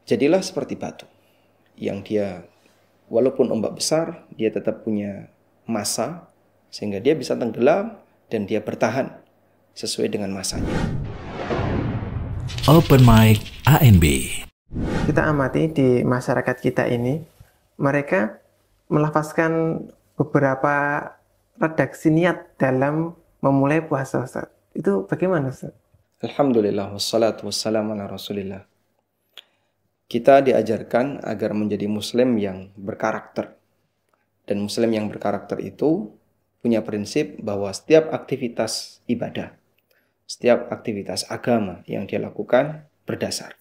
Jadilah seperti batu yang dia walaupun ombak besar, dia tetap punya massa sehingga dia bisa tenggelam dan dia bertahan sesuai dengan massanya. Open Mic ANB. Kita amati di masyarakat kita ini, mereka melafazkan beberapa redaksi niat dalam memulai puasa, Ustaz. Itu bagaimana, Ustaz? Alhamdulillah, wassalatu wassalamu ala rasulillah. Kita diajarkan agar menjadi muslim yang berkarakter. Dan muslim yang berkarakter itu punya prinsip bahwa setiap aktivitas ibadah, setiap aktivitas agama yang dia lakukan berdasar.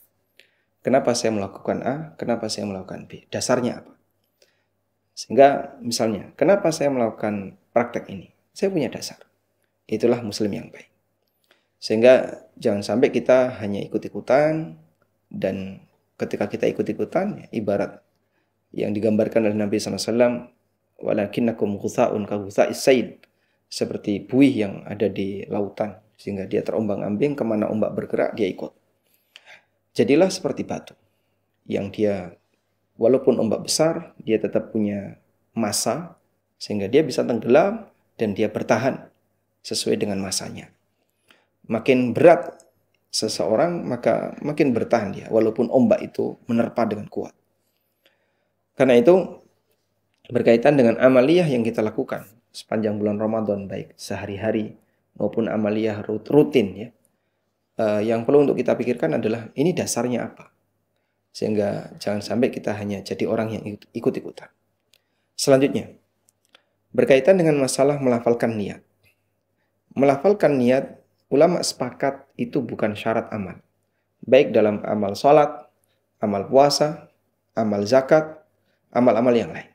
Kenapa saya melakukan A? Kenapa saya melakukan B? Dasarnya apa? Sehingga misalnya, kenapa saya melakukan praktek ini? Saya punya dasar. Itulah muslim yang baik. Sehingga jangan sampai kita hanya ikut-ikutan, dan ketika kita ikut-ikutan, ibarat yang digambarkan oleh Nabi SAW, walakinnakum ghutha'un ka ghutha'is sail, seperti buih yang ada di lautan, sehingga dia terombang-ambing, kemana ombak bergerak dia ikut. Jadilah seperti batu yang dia walaupun ombak besar, dia tetap punya massa sehingga dia bisa tenggelam dan dia bertahan sesuai dengan massanya. Makin berat seseorang, maka makin bertahan dia walaupun ombak itu menerpa dengan kuat. Karena itu berkaitan dengan amaliyah yang kita lakukan sepanjang bulan Ramadan, baik sehari-hari maupun amaliyah rutin ya. Yang perlu untuk kita pikirkan adalah ini dasarnya apa. Sehingga jangan sampai kita hanya jadi orang yang ikut-ikutan. Selanjutnya, berkaitan dengan masalah melafalkan niat. Melafalkan niat, ulama sepakat itu bukan syarat amal. Baik dalam amal sholat, amal puasa, amal zakat, amal-amal yang lain.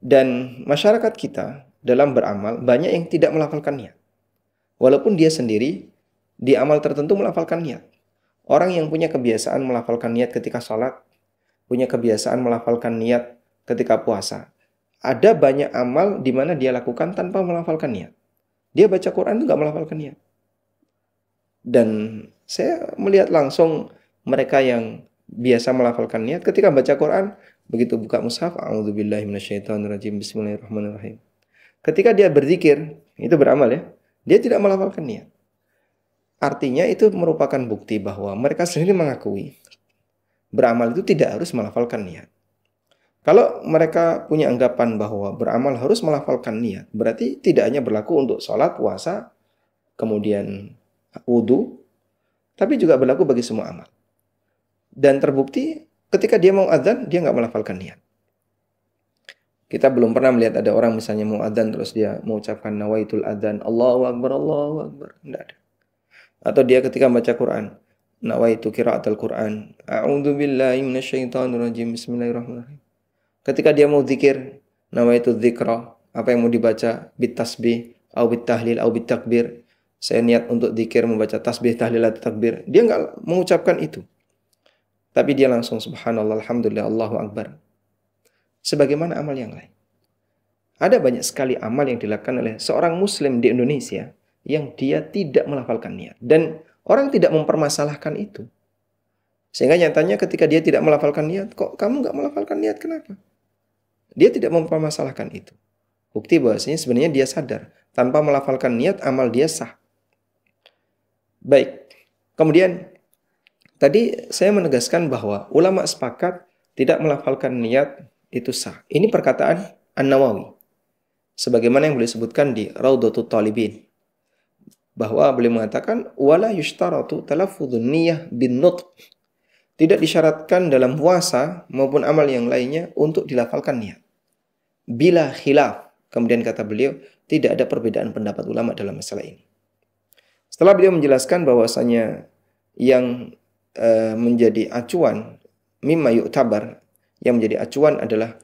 Dan masyarakat kita dalam beramal banyak yang tidak melafalkan niat. Walaupun dia sendiri di amal tertentu melafalkan niat. Orang yang punya kebiasaan melafalkan niat ketika sholat, punya kebiasaan melafalkan niat ketika puasa. Ada banyak amal di mana dia lakukan tanpa melafalkan niat. Dia baca Quran itu nggak melafalkan niat. Dan saya melihat langsung mereka yang biasa melafalkan niat ketika baca Quran, begitu buka mushaf, a'udzubillahi minasyaitonirrajim, bismillahirrahmanirrahim. Ketika dia berzikir, itu beramal ya, dia tidak melafalkan niat. Artinya itu merupakan bukti bahwa mereka sendiri mengakui beramal itu tidak harus melafalkan niat. Kalau mereka punya anggapan bahwa beramal harus melafalkan niat, berarti tidak hanya berlaku untuk sholat, puasa, kemudian wudu, tapi juga berlaku bagi semua amal. Dan terbukti ketika dia mau adzan, dia nggak melafalkan niat. Kita belum pernah melihat ada orang misalnya mau adzan terus dia mengucapkan nawaitul adzan, Allahu Akbar, Allahu Akbar. Tidak ada. Atau dia ketika baca Quran, nawaitu qiraatul Quran, a'udzubillahi minasyaitonirrajim, bismillahirrahmanirrahim. Ketika dia mau zikir, nawaitu dzikra, apa yang mau dibaca, bitasbih, au bitahlil, au bitakbir. Saya niat untuk zikir, membaca tasbih, tahlil, atau takbir. Dia enggak mengucapkan itu. Tapi dia langsung subhanallah, alhamdulillah, Allahu Akbar. Sebagaimana amal yang lain. Ada banyak sekali amal yang dilakukan oleh seorang muslim di Indonesia yang dia tidak melafalkan niat. Dan orang tidak mempermasalahkan itu. Sehingga nyatanya ketika dia tidak melafalkan niat, kok kamu enggak melafalkan niat, kenapa? Dia tidak mempermasalahkan itu. Bukti bahwasanya sebenarnya dia sadar. Tanpa melafalkan niat, amal dia sah. Baik. Kemudian, tadi saya menegaskan bahwa ulama sepakat tidak melafalkan niat itu sah. Ini perkataan An-Nawawi. Sebagaimana yang beliau sebutkan di Raudhatul Talibin. Bahwa beliau mengatakan, wala yushtaratu talaffudun niyah bin nutq. Tidak disyaratkan dalam puasa maupun amal yang lainnya untuk dilafalkan niat. Bila khilaf, kemudian kata beliau, tidak ada perbedaan pendapat ulama dalam masalah ini. Setelah beliau menjelaskan bahwasanya yang menjadi acuan, mimma yu'tabar, yang menjadi acuan adalah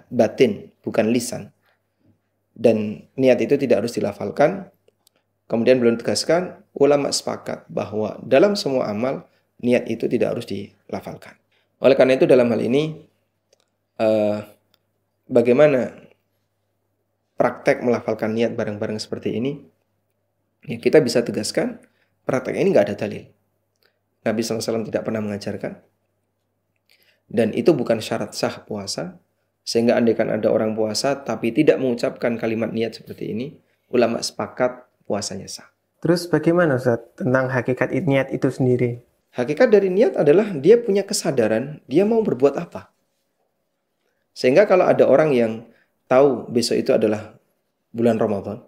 batin, bukan lisan. Dan niat itu tidak harus dilafalkan. Kemudian beliau tegaskan, ulama sepakat bahwa dalam semua amal, niat itu tidak harus dilafalkan. Oleh karena itu dalam hal ini, bagaimana praktek melafalkan niat bareng-bareng seperti ini? Ya, kita bisa tegaskan, praktek ini nggak ada dalil. Nabi SAW tidak pernah mengajarkan. Dan itu bukan syarat sah puasa. Sehingga andaikan ada orang puasa tapi tidak mengucapkan kalimat niat seperti ini, ulama sepakat puasanya sah. Terus bagaimana Ustaz tentang hakikat niat itu sendiri? Hakikat dari niat adalah dia punya kesadaran dia mau berbuat apa. Sehingga kalau ada orang yang tahu besok itu adalah bulan Ramadan,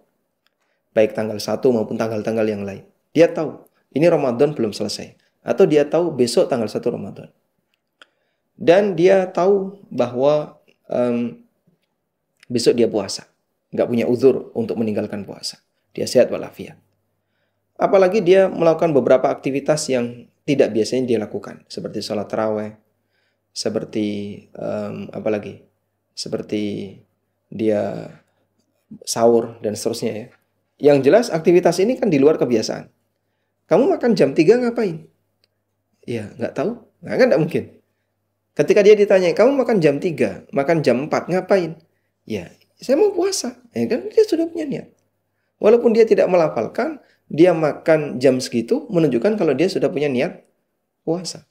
baik tanggal 1 maupun tanggal-tanggal yang lain, dia tahu ini Ramadan belum selesai. Atau dia tahu besok tanggal 1 Ramadan. Dan dia tahu bahwa besok dia puasa. Nggak punya uzur untuk meninggalkan puasa. Dia sehat walafiat. Apalagi dia melakukan beberapa aktivitas yang tidak biasanya dia lakukan. Seperti sholat tarawih. Seperti apalagi? Seperti dia sahur dan seterusnya ya. Yang jelas aktivitas ini kan di luar kebiasaan. Kamu makan jam 3 ngapain? Ya, nggak tahu. Nah, kan nggak mungkin. Ketika dia ditanya, kamu makan jam 3, makan jam 4, ngapain? Ya, saya mau puasa. Ya kan, dia sudah punya niat. Walaupun dia tidak melafalkan, dia makan jam segitu menunjukkan kalau dia sudah punya niat puasa.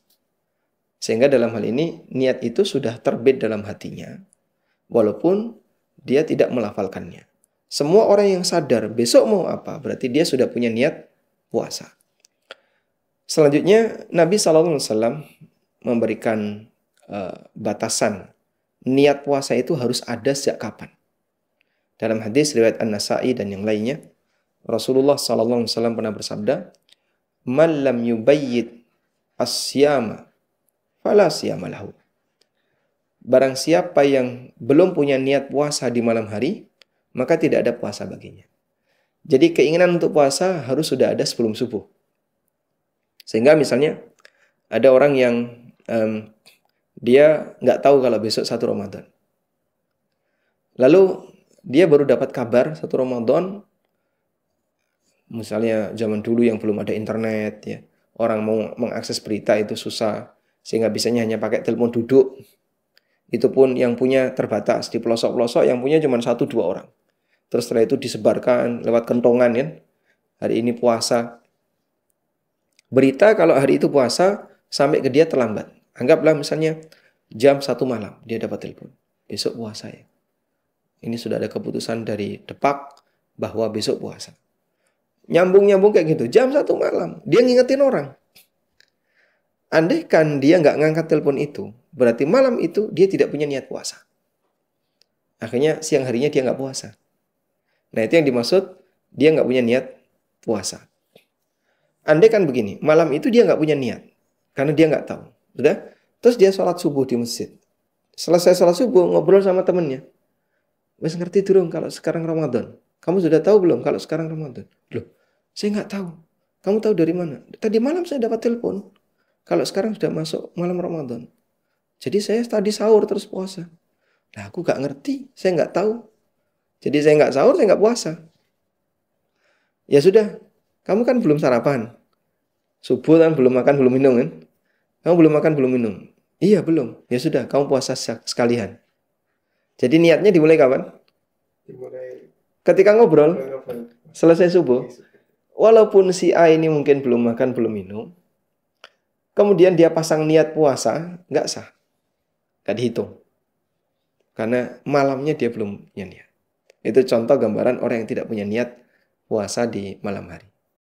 Sehingga dalam hal ini, niat itu sudah terbit dalam hatinya. Walaupun dia tidak melafalkannya. Semua orang yang sadar besok mau apa, berarti dia sudah punya niat puasa. Selanjutnya, Nabi SAW memberikan batasan. Niat puasa itu harus ada sejak kapan. Dalam hadis riwayat An-Nasa'i dan yang lainnya, Rasulullah SAW pernah bersabda, "Man lam yubayyit as-siyama, fala siyama lahu." Barang siapa yang belum punya niat puasa di malam hari, maka tidak ada puasa baginya. Jadi keinginan untuk puasa harus sudah ada sebelum subuh. Sehingga misalnya ada orang yang dia nggak tahu kalau besok 1 Ramadan. Lalu dia baru dapat kabar 1 Ramadan, misalnya zaman dulu yang belum ada internet ya, orang mau mengakses berita itu susah, sehingga biasanya hanya pakai telepon duduk. Itu pun yang punya terbatas, di pelosok-pelosok yang punya cuma 1-2 orang. Terus setelah itu disebarkan lewat kentongan ya. Hari ini puasa. Berita kalau hari itu puasa sampai ke dia terlambat. Anggaplah misalnya jam 1 malam dia dapat telepon. Besok puasa ya. Ini sudah ada keputusan dari Depak bahwa besok puasa. Nyambung-nyambung kayak gitu. Jam 1 malam. Dia ngingetin orang. Andaikan dia nggak ngangkat telepon itu, berarti malam itu dia tidak punya niat puasa. Akhirnya siang harinya dia nggak puasa. Nah itu yang dimaksud dia nggak punya niat puasa. Andaikan begini, malam itu dia nggak punya niat. Karena dia nggak tahu. Sudah? Terus dia sholat subuh di masjid. Selesai sholat subuh, ngobrol sama temennya. Wes ngerti durung kalau sekarang Ramadan? Kamu sudah tahu belum kalau sekarang Ramadan? Loh, saya nggak tahu. Kamu tahu dari mana? Tadi malam saya dapat telepon. Kalau sekarang sudah masuk malam Ramadan. Jadi saya tadi sahur terus puasa. Nah aku nggak ngerti, saya nggak tahu. Jadi saya nggak sahur, saya nggak puasa. Ya sudah, kamu kan belum sarapan. Subuh kan belum makan, belum minum kan? Kamu belum makan, belum minum. Iya belum. Ya sudah, kamu puasa sekalian. Jadi niatnya dimulai kapan? Dimulai Ketika ngobrol, selesai subuh. Walaupun si A ini mungkin belum makan, belum minum. Kemudian dia pasang niat puasa, nggak sah. Nggak dihitung. Karena malamnya dia belum punya niat. Itu contoh gambaran orang yang tidak punya niat puasa di malam hari.